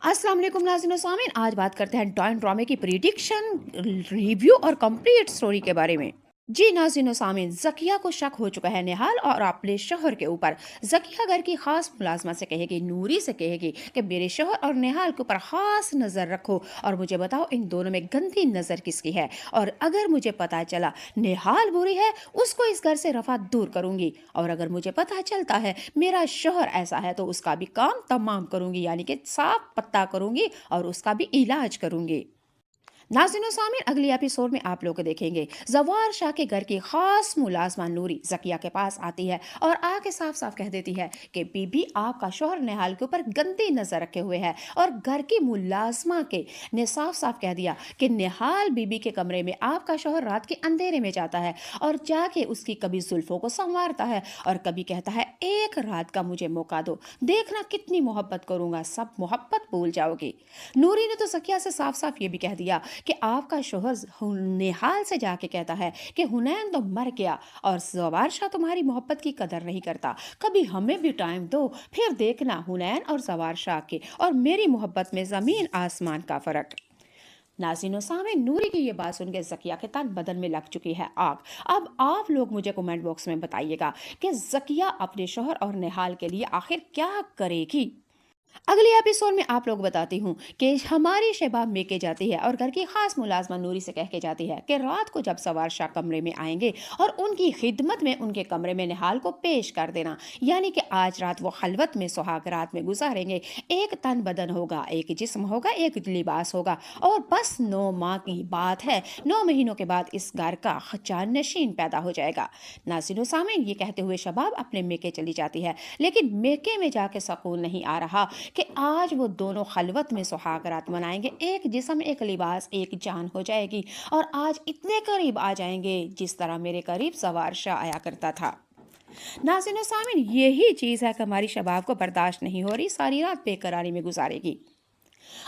अस्सलाम वालेकुम नाज़रीन और सामीन। आज बात करते हैं टॉय ड्रामे की प्रिडिक्शन, रिव्यू और कंप्लीट स्टोरी के बारे में। जी नाज़रीन और सामीन, ज़किया को शक हो चुका है निहाल और अपने शोहर के ऊपर। ज़किया घर की खास मुलाजमा से कहेगी, नूरी से कहेगी कि मेरे शोहर और निहाल के ऊपर खास नज़र रखो और मुझे बताओ इन दोनों में गंदी नज़र किसकी है। और अगर मुझे पता चला निहाल बुरी है, उसको इस घर से रफा दूर करूंगी। और अगर मुझे पता चलता है मेरा शोहर ऐसा है तो उसका भी काम तमाम करूंगी, यानी कि साफ पत्ता करूंगी और उसका भी इलाज करूंगी। नाज़रीन सामीन, अगली एपिसोड में आप लोग देखेंगे जवार शाह के घर की खास मुलाजमा नूरी ज़किया के पास आती है और आके साफ साफ कह देती है कि बीबी आपका शोहर निहाल के ऊपर गंदी नजर रखे हुए है। और घर की मुलाजमा के ने साफ साफ कह दिया कि निहाल बीबी के कमरे में आपका शोहर रात के अंधेरे में जाता है और जाके उसकी कभी जुल्फों को संवारता है और कभी कहता है एक रात का मुझे मौका दो, देखना कितनी मोहब्बत करूंगा, सब मोहब्बत भूल जाओगी। नूरी ने तो ज़किया से साफ साफ ये भी कह दिया कि आपका शोहर निहाल से जाके कहता है कि हुनैन तो मर गया और ज़वार शाह तुम्हारी मोहब्बत की कदर नहीं करता, कभी हमें भी टाइम दो, फिर देखना हुनैन और ज़वार शाह के और मेरी मोहब्बत में ज़मीन आसमान का फ़र्क। नाज़रीन सामने, नूरी की ये बात सुन के ज़किया के तन बदन में लग चुकी है आग। अब आप लोग मुझे कमेंट बॉक्स में बताइएगा कि ज़किया अपने शोहर और निहाल के लिए आखिर क्या करेगी। अगले एपिसोड में आप लोग बताती हूँ कि हमारी शहबाब मेके जाती है और घर की खास मुलाजमा नूरी से कह के जाती है कि रात को जब सवार शाह कमरे में आएंगे और उनकी खिदमत में उनके कमरे में निहाल को पेश कर देना, यानी कि आज रात वो खलवत में सुहाग रात में गुजारेंगे। एक तन बदन होगा, एक जिस्म होगा, एक लिबास होगा और बस 9 माह की बात है, 9 महीनों के बाद इस घर का खचान नशीन पैदा हो जाएगा। नाज़रीन सामीन, ये कहते हुए शबाब अपने मेके चली जाती है, लेकिन मेके में जाके सुकून नहीं आ रहा कि आज वो दोनों खलवत में सुहाग रात मनाएंगे, एक जिस्म एक लिबास एक जान हो जाएगी और आज इतने करीब आ जाएंगे जिस तरह मेरे करीब ज़वार शाह आया करता था। नाज़रीन सामीन, यही चीज़ है कि हमारी शबाब को बर्दाश्त नहीं हो रही, सारी रात बेकरारी में गुजारेगी।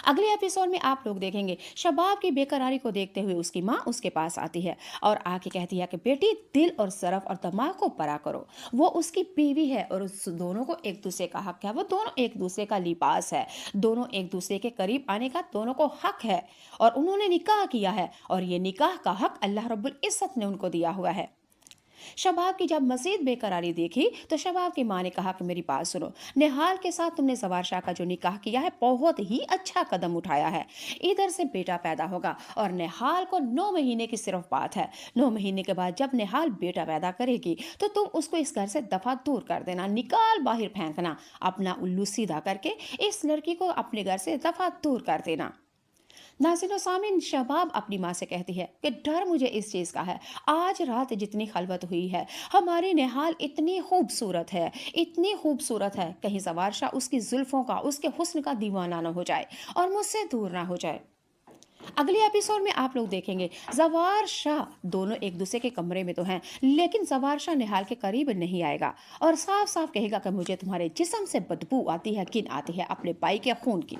अगले एपिसोड में आप लोग देखेंगे शबाब की बेकरारी को देखते हुए उसकी माँ उसके पास आती है और आके कहती है कि बेटी दिल और सरफ और दिमाग को परा करो, वो उसकी बीवी है और उस दोनों को एक दूसरे का हक है, वो दोनों एक दूसरे का लिबास है, दोनों एक दूसरे के करीब आने का दोनों को हक है और उन्होंने निकाह किया है और ये निकाह का हक अल्लाह रब्बुल इज़्ज़त ने उनको दिया हुआ है। शबाब की जब मजीद बेकरारी देखी तो शबाब की माँ ने कहा कि मेरी बात सुनो, निहाल के साथ तुमने ज़वार शाह का जो निकाह किया है बहुत ही अच्छा कदम उठाया है, इधर से बेटा पैदा होगा और निहाल को 9 महीने की सिर्फ बात है, 9 महीने के बाद जब निहाल बेटा पैदा करेगी तो तुम उसको इस घर से दफा दूर कर देना, निकाल बाहर फेंकना, अपना उल्लू सीधा करके इस लड़की को अपने घर से दफा दूर कर देना। नाज़रीन सामीन, शबाब अपनी माँ से कहती है कि डर मुझे इस चीज़ का है, आज रात जितनी खलवत हुई है, हमारी निहाल इतनी खूबसूरत है, इतनी खूबसूरत है, कहीं ज़वार शाह उसकी जुल्फ़ों का उसके हुस्न का दीवाना ना हो जाए और मुझसे दूर ना हो जाए। अगले एपिसोड में आप लोग देखेंगे ज़वार शाह दोनों एक दूसरे के कमरे में तो हैं, लेकिन ज़वार शाह निहाल के करीब नहीं आएगा और साफ साफ कहेगा कि मुझे तुम्हारे जिस्म से बदबू आती है, किन आती है अपने भाई के खून की।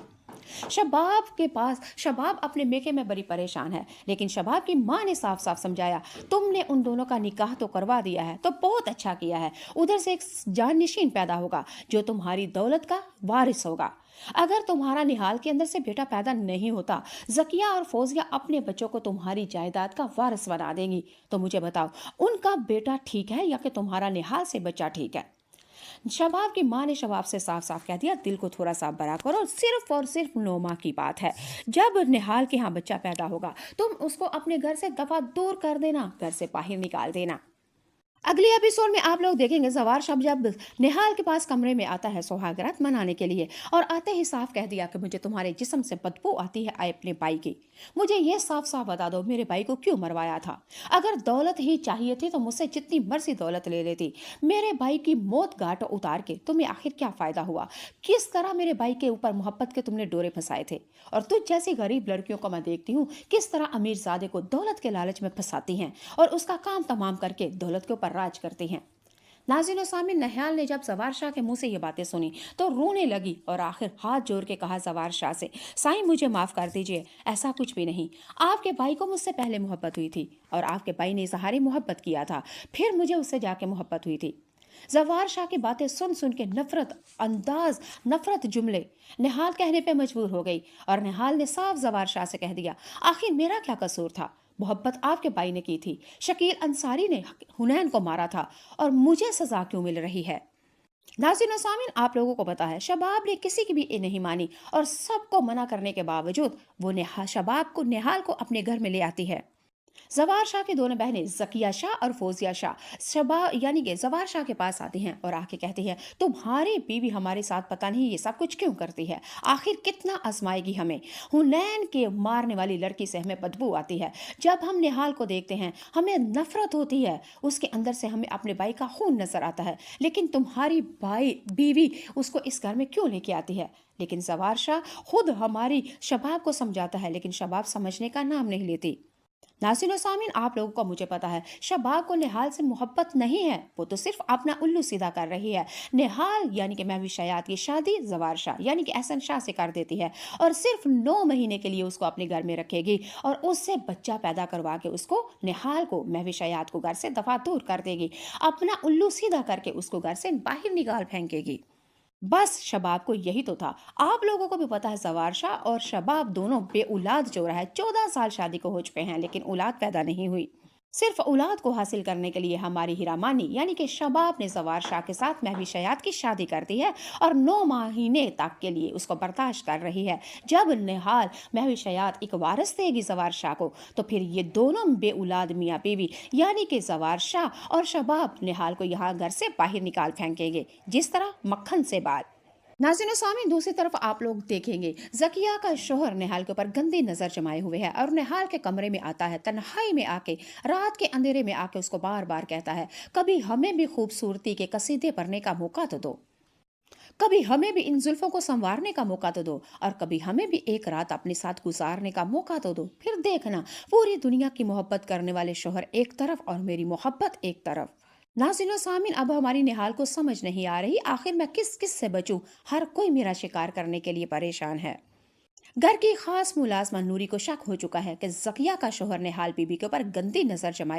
शबाब अपने मेके में बड़ी परेशान है, लेकिन शबाब की माँ ने साफ साफ समझाया तुमने उन दोनों का निकाह तो करवा दिया है तो बहुत अच्छा किया है, उधर से एक जाननिशीन पैदा होगा जो तुम्हारी दौलत का वारिस होगा। अगर तुम्हारा निहाल के अंदर से बेटा पैदा नहीं होता, ज़किया और फौजिया अपने बच्चों को तुम्हारी जायदाद का वारिस बना देंगी, तो मुझे बताओ उनका बेटा ठीक है या कि तुम्हारा निहाल से बच्चा ठीक है। शबाब की माँ ने शबाब से साफ साफ कह दिया दिल को थोड़ा सा बड़ा करो, सिर्फ और सिर्फ 9 माह की बात है, जब निहाल के यहाँ बच्चा पैदा होगा तुम उसको अपने घर से दफा दूर कर देना, घर से बाहर निकाल देना। अगले एपिसोड में आप लोग देखेंगे ज़वार शाह जब निहाल के पास कमरे में आता है सुहागरात मनाने के लिए और आते ही साफ कह दिया कि मुझे तुम्हारे जिस्म से बदबू आती है आए अपने भाई की, मुझे ये साफ साफ बता दो मेरे भाई को क्यों मरवाया था, अगर दौलत ही चाहिए थी तो मुझसे जितनी मर्जी दौलत ले लेती, मेरे भाई की मौत घाट उतार के तुम्हें आखिर क्या फ़ायदा हुआ, किस तरह मेरे भाई के ऊपर मोहब्बत के तुमने डोरे फंसाए थे। और तुझ जैसी गरीब लड़कियों को मैं देखती हूँ किस तरह अमीर ज़ादे को दौलत के लालच में फंसाती हैं और उसका काम तमाम करके दौलत के ऊपर राज करती हैं। नाज़रीन सामीन, निहाल ने जब ज़वार शाह के मुंह से ये बातें सुनी तो रोने लगी और आखिर हाथ जोड़ के कहा ज़वार शाह से, साईं मुझे माफ़ कर दीजिए, ऐसा कुछ भी नहीं, आपके भाई को मुझसे पहले मोहब्बत हुई थी और आपके भाई ने इजहारी मोहब्बत किया था, फिर मुझे उससे जाके मोहब्बत हुई थी। जवार शाह की बातें सुन सुन के नफरत जुमले निहाल कहने पे मजबूर हो गई और निहाल ने साफ जवार शाह से कह दिया, आखिर मेरा क्या कसूर था? मोहब्बत आपके भाई ने की थी, शकील अंसारी ने हुनैन को मारा था, और मुझे सजा क्यों मिल रही है? नाज़रीन और सामीन, आप लोगों को पता है शबाब ने किसी की भी नहीं मानी और सबको मना करने के बावजूद वो शबाब को निहाल को अपने घर में ले आती है। जवार शाह की दोनों बहनें जकिया शाह और फौजिया शाह शबा यानी कि जवार शाह के पास आती हैं और आके कहती हैं, तुम्हारी बीवी हमारे साथ पता नहीं ये सब कुछ क्यों करती है, आखिर कितना आजमाएगी हमें। हुनैन के मारने वाली लड़की से हमें बदबू आती है, जब हम निहाल को देखते हैं हमें नफरत होती है, उसके अंदर से हमें अपने भाई का खून नजर आता है, लेकिन तुम्हारी भाई बीवी उसको इस घर में क्यों लेके आती है? लेकिन जवार शाह खुद हमारी शबाब को समझाता है, लेकिन शबाब समझने का नाम नहीं लेती। नाज़रीन और सामीन, आप लोगों को मुझे पता है शबाब को निहाल से मोहब्बत नहीं है, वो तो सिर्फ अपना उल्लू सीधा कर रही है। निहाल यानी कि महवी शयात की शादी जवार शाह यानी कि एहसन शाह से कर देती है और सिर्फ 9 महीने के लिए उसको अपने घर में रखेगी और उससे बच्चा पैदा करवा के उसको निहाल को महवी शयात को घर से दफा दूर कर देगी, अपना उल्लू सीधा करके उसको घर से बाहर निकाल फेंकेगी। बस शबाब को यही तो था। आप लोगों को भी पता है जवार शाह और शबाब दोनों बेऔलाद जो रहा है, 14 साल शादी को हो चुके हैं लेकिन औलाद पैदा नहीं हुई। सिर्फ औलाद को हासिल करने के लिए हमारी हीरामानी यानी कि शबाब ने जवार शाह के साथ महवी शयात की शादी कर दी है और 9 महीने तक के लिए उसको बर्दाश्त कर रही है। जब निहाल महवी शयात एक वारिस देगी जवार शाह को, तो फिर ये दोनों बेऔलाद मियाँ बीवी यानी कि जवार शाह और शबाब निहाल को यहाँ घर से बाहर निकाल फेंकेंगे, जिस तरह मक्खन से बाल। नाज़रीन स्वामी, दूसरी तरफ आप लोग देखेंगे जकिया का शोहर निहाल के ऊपर गंदी नजर जमाए हुए है और निहाल के कमरे में आता है, तन्हाई में आके रात के अंधेरे में आके उसको बार बार कहता है, कभी हमें भी खूबसूरती के कसीदे पढ़ने का मौका तो दो, कभी हमें भी इन जुल्फों को संवारने का मौका तो दो, और कभी हमें भी एक रात अपने साथ गुजारने का मौका तो दो। फिर देखना पूरी दुनिया की मोहब्बत करने वाले शोहर एक तरफ और मेरी मोहब्बत एक तरफ। नाज़रीन और सामीन, अब हमारी निहाल को समझ नहीं आ रही आखिर मैं किस किस से बचूं, हर कोई मेरा शिकार करने के लिए परेशान है। घर की खास मुलाजमा नूरी को शक हो चुका है कि जकिया का शोहर निहाल बीबी के ऊपर गंदी नजर जमाए